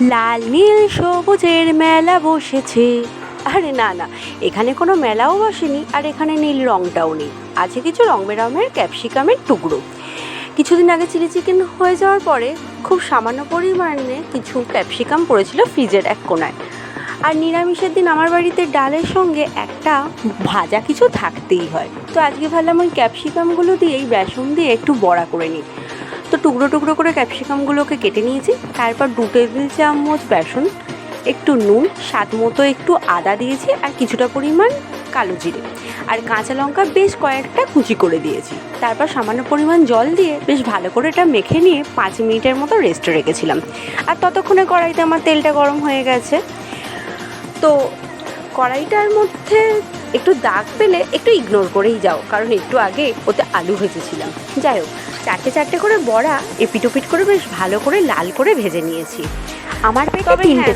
লাল নীল সবুজের মেলা বসেছে। আরে না না, এখানে কোনো মেলাও বসেনি, আর এখানে নীল রঙটাও নেই। আছে কিছু রং বেরঙের ক্যাপসিকামের টুকরো। কিছুদিন আগে চিলি চিকেন হয়ে যাওয়ার পরে খুব সামান্য পরিমাণে কিছু ক্যাপসিকাম পড়েছিল ফ্রিজের এক কোণায়। আর নিরামিষের দিন আমার বাড়িতে ডালের সঙ্গে একটা ভাজা কিছু থাকতেই হয়। তো আজকে ভাবলাম ওই ক্যাপসিকামগুলো দিয়েই বেসন দিয়ে একটু বড়া করে নিই। তো টুকরো টুকরো করে ক্যাপসিকামগুলোকে কেটে নিয়েছি। তারপর 2 টেবিল চামচ বেসন, একটু নুন, স্বাদ মতো একটু আদা দিয়েছি, আর কিছুটা পরিমাণ কালো জিরে, আর কাঁচা লঙ্কা বেশ কয়েকটা কুচি করে দিয়েছি। তারপর সামান্য পরিমাণ জল দিয়ে বেশ ভালো করে এটা মেখে নিয়ে 5 মিনিটের মতো রেস্টে রেখেছিলাম। আর ততক্ষণে কড়াইতে আমার তেলটা গরম হয়ে গেছে। তো কড়াইটার মধ্যে একটু দাগ পেলে একটু ইগনোর করেই যাও, কারণ একটু আগে ওতে আলু ভেজেছিলাম। যাই হোক, চারটে করে বড়া এপিট ওপিট করে বেশ ভালো করে লাল করে ভেজে নিয়েছি। আমার পেটে 3টে